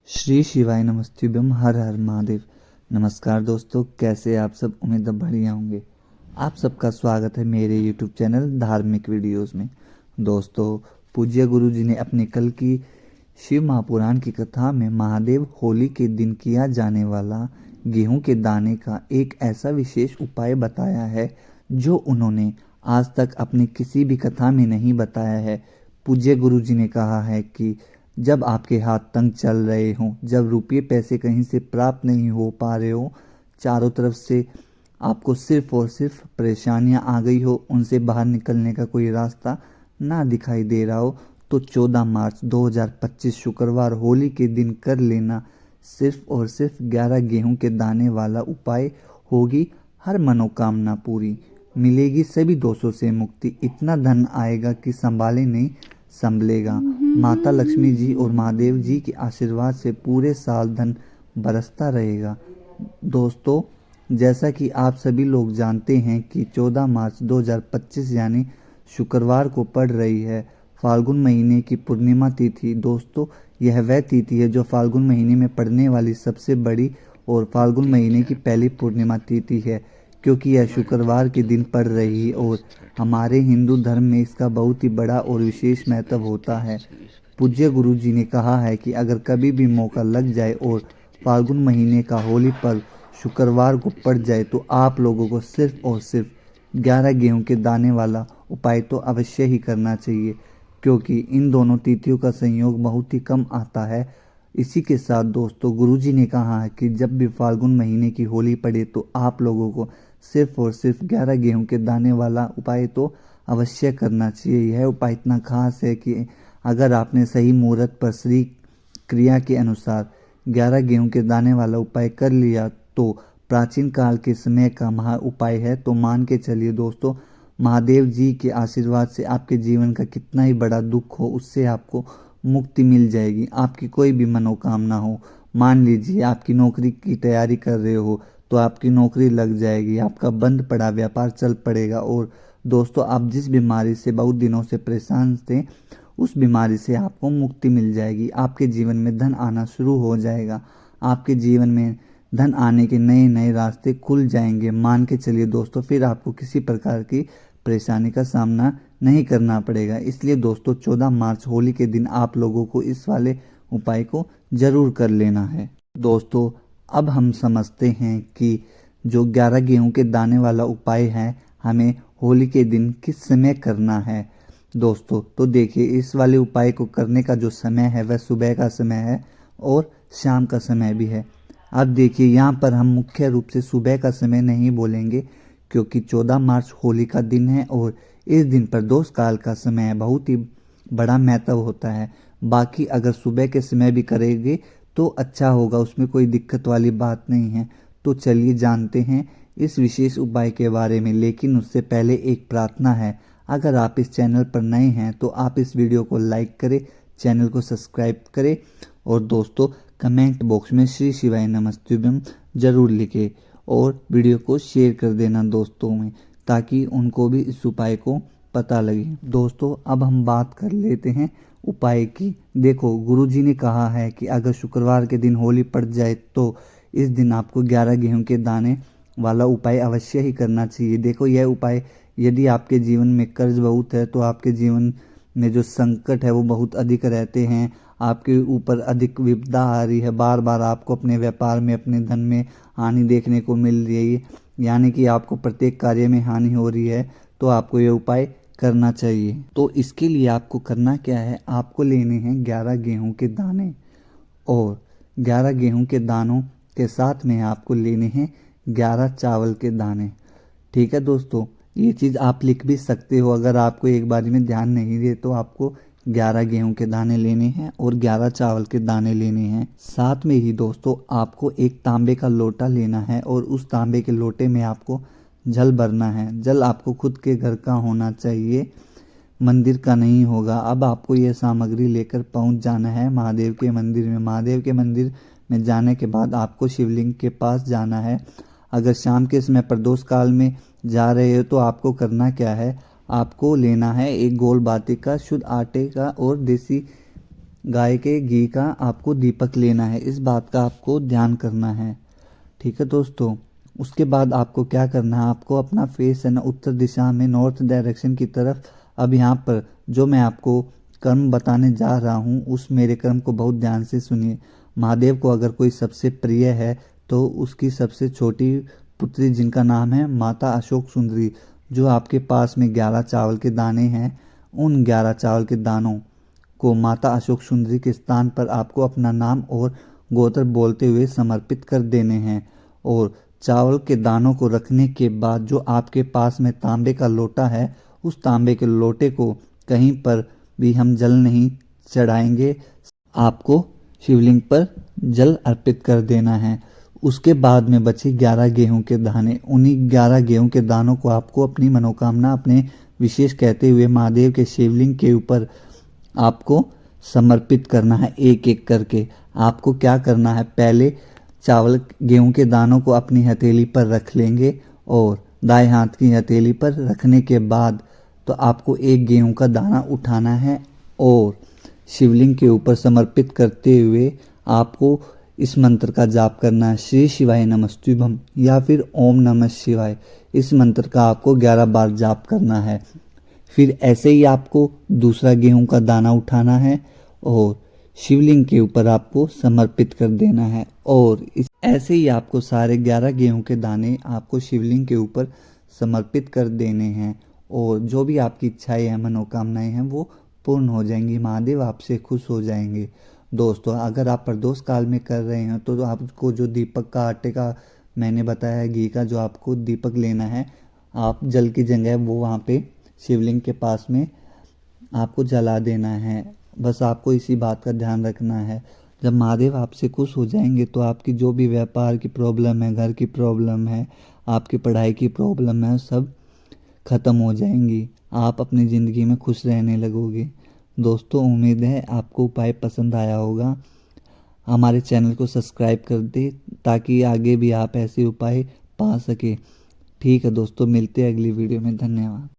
श्री शिवाय नमस्तुभ्यम हर हर महादेव। नमस्कार दोस्तों, कैसे आप सब? उम्मीद है बढ़िया होंगे। आप सबका स्वागत है मेरे यूट्यूब चैनल धार्मिक वीडियोस में। दोस्तों, पूज्य गुरु जी ने अपने कल की शिव महापुराण की कथा में महादेव होली के दिन किया जाने वाला गेहूं के दाने का एक ऐसा विशेष उपाय बताया है जो उन्होंने आज तक अपनी किसी भी कथा में नहीं बताया है। पूज्य गुरु जी ने कहा है कि जब आपके हाथ तंग चल रहे हों, जब रुपये पैसे कहीं से प्राप्त नहीं हो पा रहे हो, चारों तरफ से आपको सिर्फ और सिर्फ परेशानियां आ गई हो, उनसे बाहर निकलने का कोई रास्ता ना दिखाई दे रहा हो, तो 14 मार्च 2025 शुक्रवार होली के दिन कर लेना सिर्फ और सिर्फ 11 गेहूं के दाने वाला उपाय। होगी हर मनोकामना पूरी, मिलेगी सभी दोषों से मुक्ति, इतना धन आएगा कि संभाले नहीं संभलेगा। माता लक्ष्मी जी और महादेव जी के आशीर्वाद से पूरे साल धन बरसता रहेगा। दोस्तों, जैसा कि आप सभी लोग जानते हैं कि 14 मार्च 2025 यानी शुक्रवार को पड़ रही है फाल्गुन महीने की पूर्णिमा तिथि। दोस्तों, यह वह तिथि है जो फाल्गुन महीने में पड़ने वाली सबसे बड़ी और फाल्गुन महीने की पहली पूर्णिमा तिथि है, क्योंकि यह शुक्रवार के दिन पड़ रही है और हमारे हिंदू धर्म में इसका बहुत ही बड़ा और विशेष महत्व होता है। पूज्य गुरु जी ने कहा है कि अगर कभी भी मौका लग जाए और फाल्गुन महीने का होली पर्व शुक्रवार को पड़ जाए तो आप लोगों को सिर्फ और सिर्फ 11 गेहूं के दाने वाला उपाय तो अवश्य ही करना चाहिए, क्योंकि इन दोनों तिथियों का संयोग बहुत ही कम आता है। इसी के साथ दोस्तों, गुरुजी ने कहा है कि जब भी फाल्गुन महीने की होली पड़े तो आप लोगों को सिर्फ और सिर्फ 11 गेहूं के दाने वाला उपाय तो अवश्य करना चाहिए। यह उपाय इतना खास है कि अगर आपने सही मुहूर्त पर श्री क्रिया के अनुसार 11 गेहूं के दाने वाला उपाय कर लिया तो प्राचीन काल के समय का महा उपाय है। तो मान के चलिए दोस्तों, महादेव जी के आशीर्वाद से आपके जीवन का कितना ही बड़ा दुख हो उससे आपको मुक्ति मिल जाएगी। आपकी कोई भी मनोकामना हो, मान लीजिए आपकी नौकरी की तैयारी कर रहे हो तो आपकी नौकरी लग जाएगी, आपका बंद पड़ा व्यापार चल पड़ेगा। और दोस्तों, आप जिस बीमारी से बहुत दिनों से परेशान थे उस बीमारी से आपको मुक्ति मिल जाएगी। आपके जीवन में धन आना शुरू हो जाएगा, आपके जीवन में धन आने के नए नए रास्ते खुल जाएंगे। मान के चलिए दोस्तों, फिर आपको किसी प्रकार की परेशानी का सामना नहीं करना पड़ेगा। इसलिए दोस्तों, 14 मार्च होली के दिन आप लोगों को इस वाले उपाय को जरूर कर लेना है। दोस्तों, अब हम समझते हैं कि जो 11 गेहूं के दाने वाला उपाय है हमें होली के दिन किस समय करना है। दोस्तों, तो देखिए, इस वाले उपाय को करने का जो समय है वह सुबह का समय है और शाम का समय भी है। अब देखिए, यहाँ पर हम मुख्य रूप से सुबह का समय नहीं बोलेंगे, क्योंकि 14 मार्च होली का दिन है और इस दिन प्रदोष काल का समय बहुत ही बड़ा महत्व होता है। बाकी अगर सुबह के समय भी करेंगे तो अच्छा होगा, उसमें कोई दिक्कत वाली बात नहीं है। तो चलिए जानते हैं इस विशेष उपाय के बारे में, लेकिन उससे पहले एक प्रार्थना है। अगर आप इस चैनल पर नए हैं तो आप इस वीडियो को लाइक करें, चैनल को सब्सक्राइब करें और दोस्तों कमेंट बॉक्स में श्री शिवाय नमस्तुभ्यम जरूर लिखें और वीडियो को शेयर कर देना दोस्तों में, ताकि उनको भी इस उपाय को पता लगे। दोस्तों, अब हम बात कर लेते हैं उपाय की। देखो, गुरुजी ने कहा है कि अगर शुक्रवार के दिन होली पड़ जाए तो इस दिन आपको 11 गेहूं के दाने वाला उपाय अवश्य ही करना चाहिए। देखो, यह उपाय यदि आपके जीवन में कर्ज बहुत है तो आपके जीवन में जो संकट है वो बहुत अधिक रहते हैं, आपके ऊपर अधिक विपदा आ रही है, बार बार आपको अपने व्यापार में अपने धन में हानि देखने को मिल रही है, यानी कि आपको प्रत्येक कार्य में हानि हो रही है, तो आपको यह उपाय करना चाहिए। तो इसके लिए आपको करना क्या है, आपको लेने हैं 11 गेहूं के दाने और 11 गेहूं के दानों के साथ में आपको लेने हैं 11 चावल के दाने। ठीक है दोस्तों, ये चीज़ आप लिख भी सकते हो, अगर आपको एक बार में ध्यान नहीं दे तो आपको 11 गेहूं के दाने लेने हैं और 11 चावल के दाने लेने हैं। साथ में ही दोस्तों, आपको एक तांबे का लोटा लेना है और उस तांबे के लोटे में आपको जल भरना है। जल आपको खुद के घर का होना चाहिए, मंदिर का नहीं होगा। अब आपको यह सामग्री लेकर पहुंच जाना है महादेव के मंदिर में। महादेव के मंदिर में जाने के बाद आपको शिवलिंग के पास जाना है। अगर शाम के समय प्रदोष काल में जा रहे हो तो आपको करना क्या है, आपको लेना है एक गोल बाटी का शुद्ध आटे का और देसी गाय के घी का आपको दीपक लेना है, इस बात का आपको ध्यान करना है। ठीक है दोस्तों, उसके बाद आपको क्या करना है, आपको अपना फेस है ना उत्तर दिशा में, नॉर्थ डायरेक्शन की तरफ। अब यहाँ पर जो मैं आपको कर्म बताने जा रहा हूँ उस मेरे कर्म को बहुत ध्यान से सुनिए। महादेव को अगर कोई सबसे प्रिय है तो उसकी सबसे छोटी पुत्री जिनका नाम है माता अशोक सुंदरी, जो आपके पास में 11 चावल के दाने हैं, उन 11 चावल के दानों को माता अशोक सुंदरी के स्थान पर आपको अपना नाम और गोत्र बोलते हुए समर्पित कर देने हैं। और चावल के दानों को रखने के बाद जो आपके पास में तांबे का लोटा है, उस तांबे के लोटे को कहीं पर भी हम जल नहीं चढ़ाएंगे, आपको शिवलिंग पर जल अर्पित कर देना है। उसके बाद में बचे 11 गेहूं के दाने, उन्हीं 11 गेहूं के दानों को आपको अपनी मनोकामना अपने विशेष कहते हुए महादेव के शिवलिंग के ऊपर आपको समर्पित करना है एक एक करके। आपको क्या करना है, पहले चावल गेहूं के दानों को अपनी हथेली पर रख लेंगे और दाएं हाथ की हथेली पर रखने के बाद तो आपको एक गेहूं का दाना उठाना है और शिवलिंग के ऊपर समर्पित करते हुए आपको इस मंत्र का जाप करना है, श्री शिवाय नमस्तुभ्यम या फिर ओम नमः शिवाय। इस मंत्र का आपको 11 बार जाप करना है। फिर ऐसे ही आपको दूसरा गेहूं का दाना उठाना है और शिवलिंग के ऊपर आपको समर्पित कर देना है। और ऐसे ही आपको सारे 11 गेहूं के दाने आपको शिवलिंग के ऊपर समर्पित कर देने हैं और जो भी आपकी इच्छाएं हैं, मनोकामनाएं हैं, वो पूर्ण हो जाएंगी। महादेव आपसे खुश हो जाएंगे। दोस्तों, अगर आप प्रदोष काल में कर रहे हैं तो आपको जो दीपक का आटे का मैंने बताया है, घी का जो आपको दीपक लेना है, आप जल की जगह वो वहाँ पे शिवलिंग के पास में आपको जला देना है। बस आपको इसी बात का ध्यान रखना है। जब महादेव आपसे खुश हो जाएंगे तो आपकी जो भी व्यापार की प्रॉब्लम है, घर की प्रॉब्लम है, आपकी पढ़ाई की प्रॉब्लम है, सब खत्म हो जाएंगी। आप अपनी ज़िंदगी में खुश रहने लगोगे। दोस्तों, उम्मीद है आपको उपाय पसंद आया होगा। हमारे चैनल को सब्सक्राइब कर दे ताकि आगे भी आप ऐसे उपाय पा सके। ठीक है दोस्तों, मिलते हैं अगली वीडियो में। धन्यवाद।